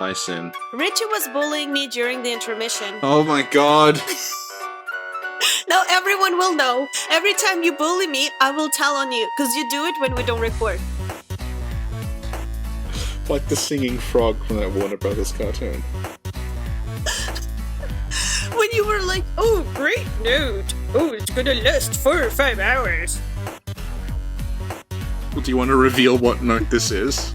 Hi, Sin. Richie was bullying me during the intermission. Oh my god. Now everyone will know. Every time you bully me, I will tell on you, because you do it when we don't record. Like the singing frog from that Warner Brothers cartoon. When you were like, oh, great note. Oh, it's gonna last 4 or 5 hours. Well, do you want to reveal what note this is?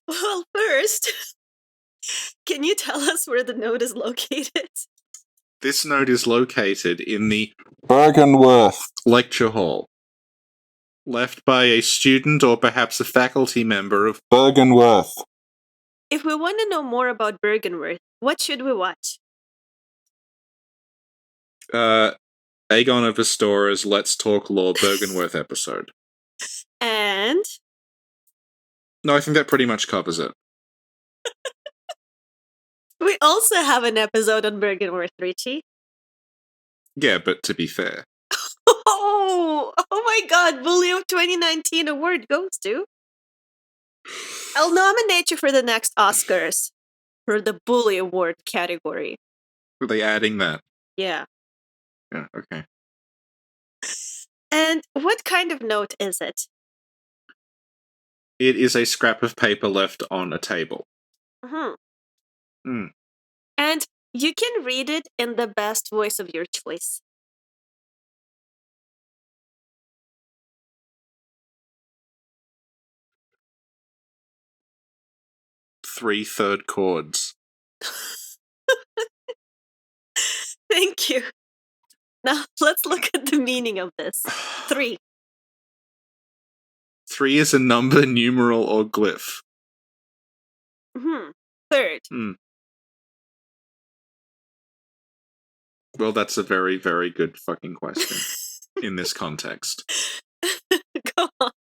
Well, first, can you tell us where the note is located? This note is located in the Bergenworth Lecture Hall, left by a student or perhaps a faculty member of Bergenworth. If we want to know more about Bergenworth, what should we watch? Aegon of Astora's Let's Talk Lore Bergenworth episode. And? No, I think that pretty much covers it. We also have an episode on Bergenworth, Richie. Yeah, but to be fair. Oh my god, Bully of 2019 award goes to... I'll nominate you for the next Oscars for the Bully Award category. Were they adding that? Yeah. Yeah, okay. And what kind of note is it? It is a scrap of paper left on a table. And you can read it in the best voice of your choice. Three third chords. Thank you. Now, let's look at the meaning of this. 3. 3 is a number, numeral, or glyph. Third. Well, that's a very, very good fucking question in this context. Go on.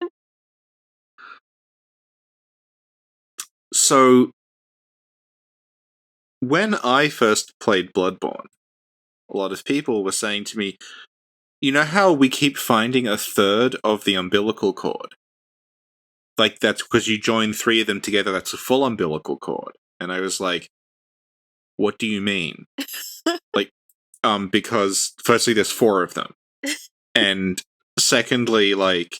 So, when I first played Bloodborne, a lot of people were saying to me, you know how we keep finding a third of the umbilical cord? Like, that's because you join 3 of them together, that's a full umbilical cord. And I was like, what do you mean? Because firstly, there's 4 of them. And secondly, like,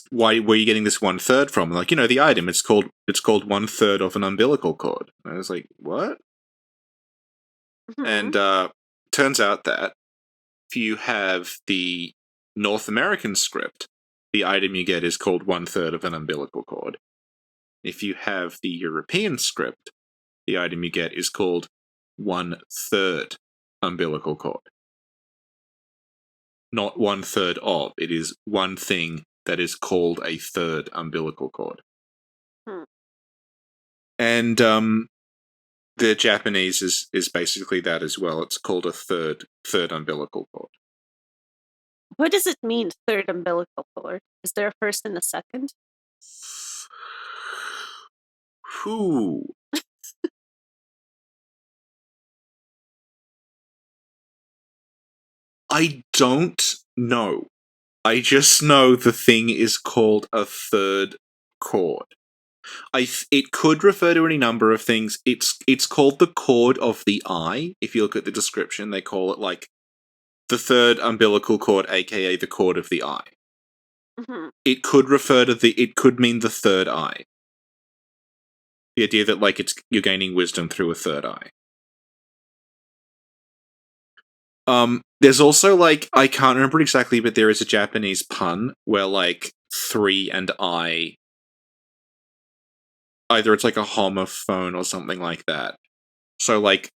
why were you getting this 1/3 from? Like, the item, it's called 1/3 of an umbilical cord. And I was like, what? And turns out that if you have the North American script, the item you get is called 1/3 of an umbilical cord. If you have the European script, the item you get is called 1/3 umbilical cord. Not 1/3 of. It is one thing that is called a third umbilical cord. And the Japanese is basically that as well. It's called a third umbilical cord. What does it mean, third umbilical cord? Is there a first and a second? Whew. I don't know. I just know the thing is called a third cord. It could refer to any number of things. It's called the cord of the eye. If you look at the description, they call it like the third umbilical cord, aka the cord of the eye. It could refer to it could mean the third eye. The idea that like you're gaining wisdom through a third eye. There's also like, I can't remember exactly, but there is a Japanese pun where like 3 and I, either it's like a homophone or something like that. So like,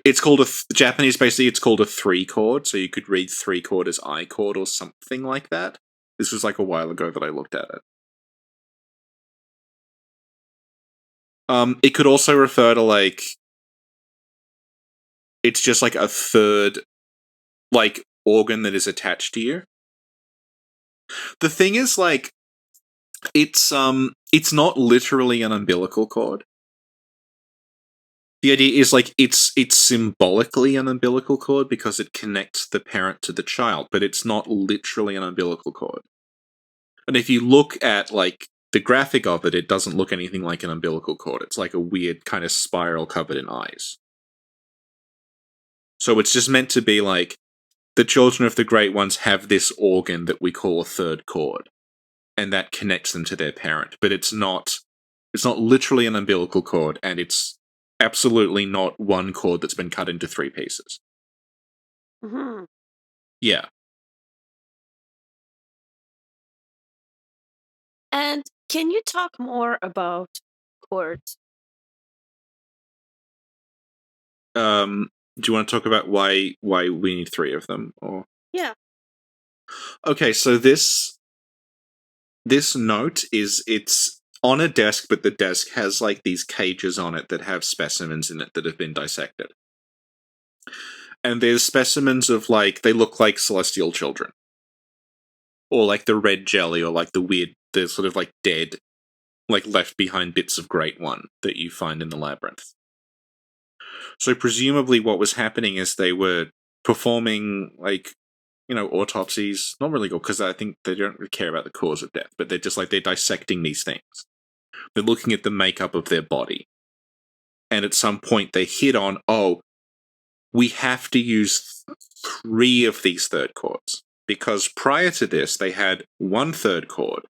it's called Japanese, basically it's called a 3 chord, so you could read 3 chord as I chord or something like that. This was like a while ago that I looked at it. It could also refer to like, it's just like a third like organ that is attached to you. The thing is like, it's not literally an umbilical cord. The idea is like it's symbolically an umbilical cord because it connects the parent to the child, but it's not literally an umbilical cord. And if you look at like the graphic of it, it doesn't look anything like an umbilical cord. It's like a weird kind of spiral covered in eyes. So it's just meant to be like the children of the Great Ones have this organ that we call a third cord, and that connects them to their parent. But it's not literally an umbilical cord, and it's absolutely not one cord that's been cut into 3 pieces. Mm-hmm. Yeah. And can you talk more about cords? Do you want to talk about why we need 3 of them? Or Yeah. okay, so this note it's on a desk, but the desk has like these cages on it that have specimens in it that have been dissected. And there's specimens of like they look like celestial children. Or like the red jelly, or like the sort of like dead, like left behind bits of Great One that you find in the labyrinth. So presumably what was happening is they were performing like, autopsies. Not really good, because I think they don't really care about the cause of death, but they're just like, they're dissecting these things. They're looking at the makeup of their body. And at some point they hit on, we have to use 3 of these third chords. Because prior to this, they had 1 third chord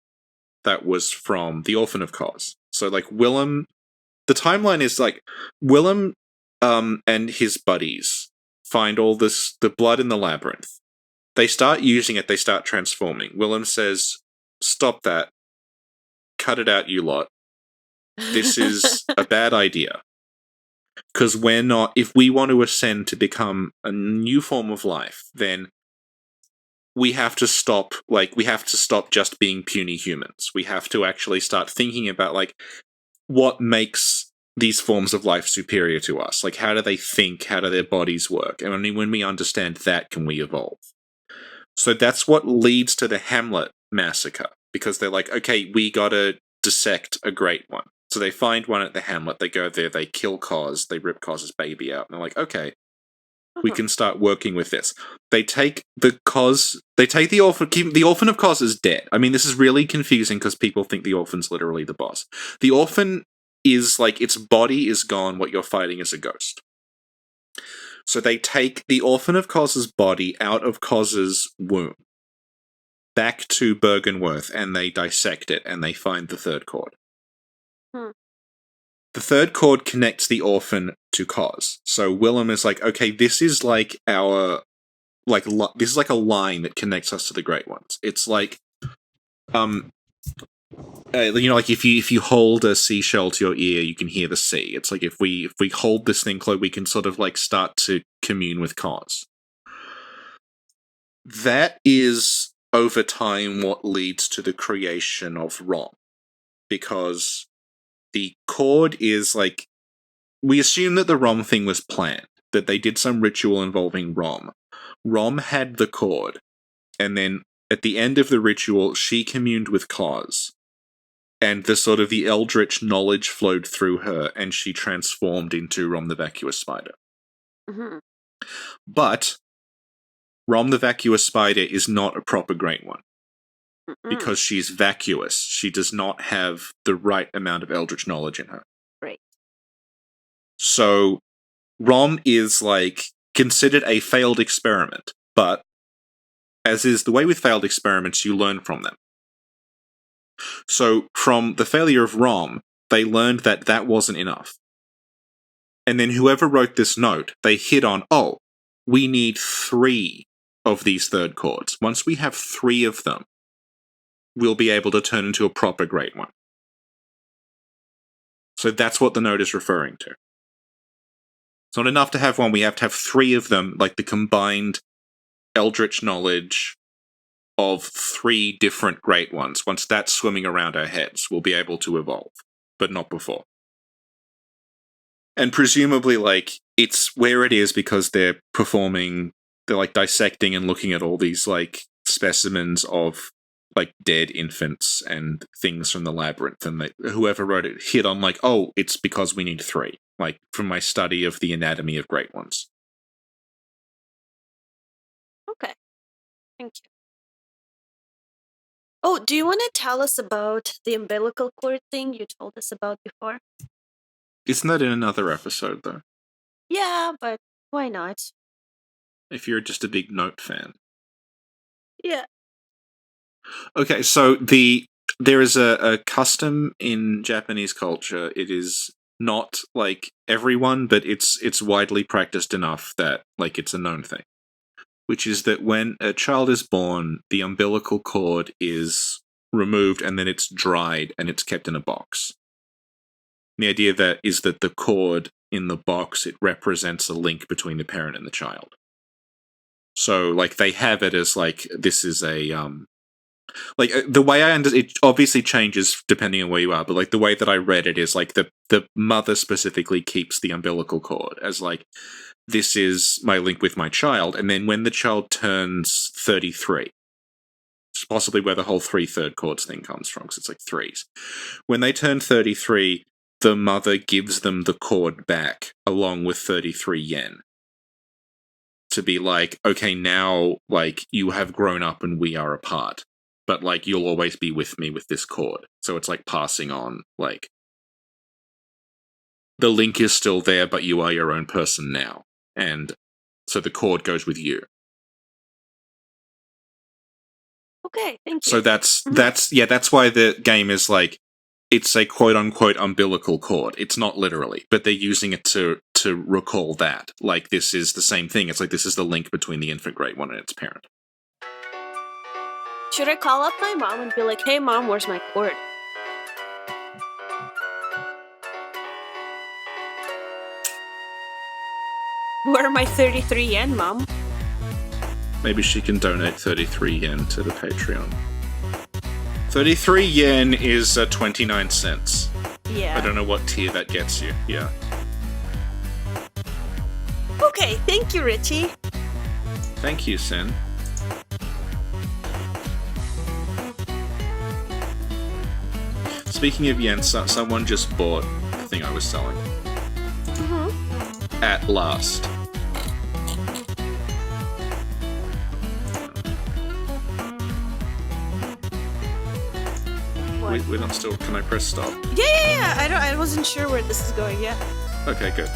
that was from the Orphan of Cos. So like Willem, the timeline is like Willem and his buddies find all the blood in the labyrinth. They start using it, they start transforming. Willem says, "Stop that. Cut it out, you lot. This is a bad idea. Because if we want to ascend to become a new form of life, then we have to stop just being puny humans. We have to actually start thinking about like what makes these forms of life superior to us. Like, how do they think? How do their bodies work? And only when we understand that can we evolve." So that's what leads to the Hamlet massacre, because they're like, okay, we gotta dissect a Great One. So they find one at the Hamlet, they go there, they kill Cos, they rip Cos's baby out, and they're like, okay, we can start working with this. They take the Orphan of Cos is dead. I mean, this is really confusing because people think the Orphan's literally the boss. The Orphan is like, its body is gone, what you're fighting is a ghost. So they take the Orphan of Cos's body out of Cos's womb, back to Bergenworth, and they dissect it, and they find the third cord. The third cord connects the Orphan to Cos. So Willem is like, okay, this is like this is like a line that connects us to the Great Ones. It's like, like if you hold a seashell to your ear, you can hear the sea. It's like if we hold this thing close, we can sort of like start to commune with Cos. That is over time what leads to the creation of Rom, because the cord is like, we assume that the Rom thing was planned, that they did some ritual involving Rom. Rom had the cord, and then at the end of the ritual, she communed with Cos. And the eldritch knowledge flowed through her, and she transformed into Rom the Vacuous Spider. Mm-hmm. But Rom the Vacuous Spider is not a proper Great One. Because she's vacuous. She does not have the right amount of eldritch knowledge in her. Right. So Rom is like considered a failed experiment, but as is the way with failed experiments, you learn from them. So from the failure of Rom, they learned that that wasn't enough. And then whoever wrote this note, they hit on, we need 3 of these third chords. Once we have 3 of them, we'll be able to turn into a proper Great One. So that's what the note is referring to. It's not enough to have 1, we have to have 3 of them, like the combined eldritch knowledge of 3 different Great Ones. Once that's swimming around our heads, we'll be able to evolve, but not before. And presumably, like, it's where it is because they're like dissecting and looking at all these, like, specimens of like dead infants and things from the labyrinth, and whoever wrote it hit on like, oh, it's because we need 3. Like from my study of the anatomy of great ones. Okay. Thank you. Oh, do you want to tell us about the umbilical cord thing you told us about before? Isn't that in another episode, though? Yeah, but why not? If you're just a big Note fan. Yeah. Okay, so there is a custom in Japanese culture. It is not like everyone, but it's widely practiced enough that like it's a known thing. Which is that when a child is born, the umbilical cord is removed and then it's dried and it's kept in a box. The idea that is that the cord in the box, it represents a link between the parent and the child. So, like, they have it as, like, this is a, like, the way I understand it obviously changes depending on where you are, but, like, the way that I read it is, like, the mother specifically keeps the umbilical cord as, like, this is my link with my child, and then when the child turns 33, it's possibly where the whole 3/3 chords thing comes from, because it's, like, 3s. When they turn 33, the mother gives them the cord back, along with 33 yen. To be like, okay, now, like, you have grown up and we are apart. But, like, you'll always be with me with this cord. So it's, like, passing on, like, the link is still there, but you are your own person now. And so the cord goes with you. Okay, thank you. So that's why the game is, like, it's a quote-unquote umbilical cord. It's not literally, but they're using it to recall that. Like, this is the same thing. It's like, this is the link between the infant great one and its parent. Should I call up my mom and be like, hey mom, where's my cord? Where are my 33 yen, mom? Maybe she can donate 33 yen to the Patreon. 33 yen is 29 cents. Yeah. I don't know what tier that gets you. Yeah. Okay, thank you, Richie. Thank you, Sen. Speaking of yen, someone just bought the thing I was selling. Mm-hmm. At last. We're not still. Can I press stop? Yeah. I wasn't sure where this is going yet. Okay, good.